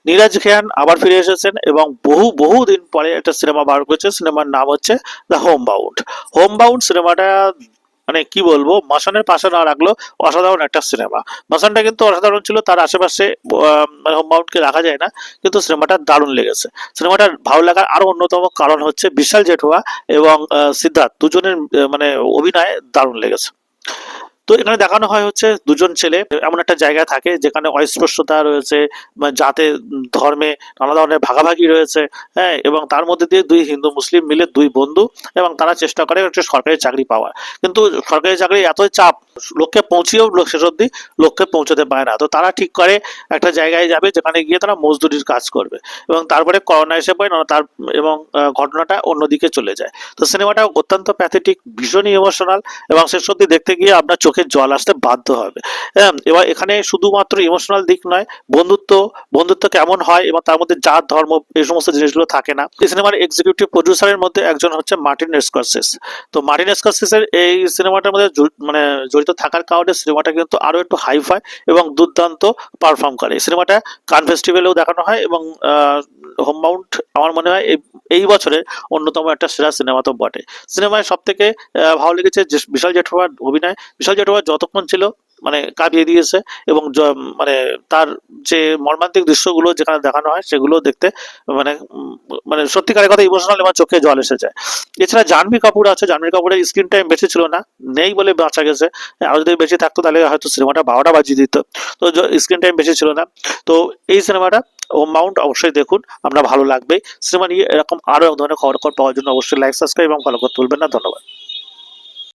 নীরাজ খেয়ান আবার ফিরে এসেছেন এবং বহু বহু দিন পরে একটা সিনেমা বার করেছে। সিনেমার নাম হচ্ছে the home bound. Home bound সিনেমাটা মানে কি বলবো, মাসানের পাশে না রাখলো, অসাধারণ একটা সিনেমা। মাসানটা কিন্তু অসাধারণ ছিল, তার আশেপাশে মানে হোম বাউন্ডকে রাখা যায় না, কিন্তু সিনেমাটা দারুণ লেগেছে। সিনেমাটার ভালো লাগার আরো অন্যতম কারণ হচ্ছে বিশাল জেঠুয়া এবং সিদ্ধার্থ দুজনের মানে অভিনয় দারুণ লেগেছে। তো এখানে দেখানো হয় হচ্ছে দুজন ছেলে এমন একটা জায়গায় থাকে যেখানে অস্পৃশ্যতা রয়েছে, জাতে ধর্মে নানা ধরনের ভাগাভাগি রয়েছে। হ্যাঁ, এবং তার মধ্যে দিয়ে দুই হিন্দু মুসলিম মিলে দুই বন্ধু, এবং তারা চেষ্টা করে একটা সরকারি চাকরি পাওয়ার। কিন্তু সরকারি চাকরি এতই চাপ, লক্ষ্যে পৌঁছেও শেষ অব্দি লক্ষ্যে পৌঁছতে পারে না। তো তারা ঠিক করে একটা জায়গায় যাবে যেখানে গিয়ে তারা মজদুরির কাজ করবে, এবং তারপরে করোনা এসে পড়ে না তার, এবং ঘটনাটা অন্যদিকে চলে যায়। তো সিনেমাটা অত্যন্ত প্যাথেটিক, ভীষণই ইমোশনাল, এবং শেষ অব্দি দেখতে গিয়ে আপনার চোখে জল আসতে বাধ্য হবে। হ্যাঁ, এবার এখানে শুধুমাত্র ইমোশনাল দিক নয়, বন্ধুত্ব, বন্ধুত্ব কেমন হয় এবং তার মধ্যে জাত ধর্ম এই সমস্ত জিনিসগুলো থাকে না। এই সিনেমার এক্সিকিউটিভ প্রডিউসারের মধ্যে একজন হচ্ছে মার্টিন স্করসেস। তো মার্টিন স্করসেসের এই সিনেমাটার মধ্যে মানে জড়িত থাকার কারণে সিনেমাটা কিন্তু আরো একটু হাইফাই এবং দুর্দান্ত পারফর্ম করে। এই সিনেমাটা কান ফেস্টিভ্যালেও দেখানো হয়, এবং হোম বাউন্ড আমার মনে হয় এই বছরের অন্যতম একটা সেরা সিনেমা তো বটে। সিনেমায় সব থেকে ভালো লেগেছে যে বিশাল জেঠুয়ার অভিনয়। বিশাল জেঠুয়া যতক্ষণ ছিল মানে কাঁপিয়ে দিয়েছে, এবং মানে তার যে মর্মান্তিক দৃশ্যগুলো যেখানে দেখানো হয় সেগুলো দেখতে মানে মানে সত্যিকারের কথা ইমোশনাল, এবং চোখে জল এসে যায়। এছাড়া জাহ্নবী কাপুর আছে, জাহ্নবী কাপুরের স্ক্রিন টাইম বেশি ছিল না, নেই বলে বাঁচা গেছে। আরো যদি বেশি থাকতো তাহলে হয়তো সিনেমাটা 12টা বাজিয়ে দিত। তো স্ক্রিন টাইম বেশি ছিল না। তো এই সিনেমাটা হোম বাউন্ড অবশ্যই দেখুন, আপনার ভালো লাগবে। সিনেমা নিয়ে এরকম আরো এক ধরনের খবর পাওয়ার জন্য অবশ্যই লাইক, সাবস্ক্রাইব এবং ফলো করতে ভুলবেন না। ধন্যবাদ।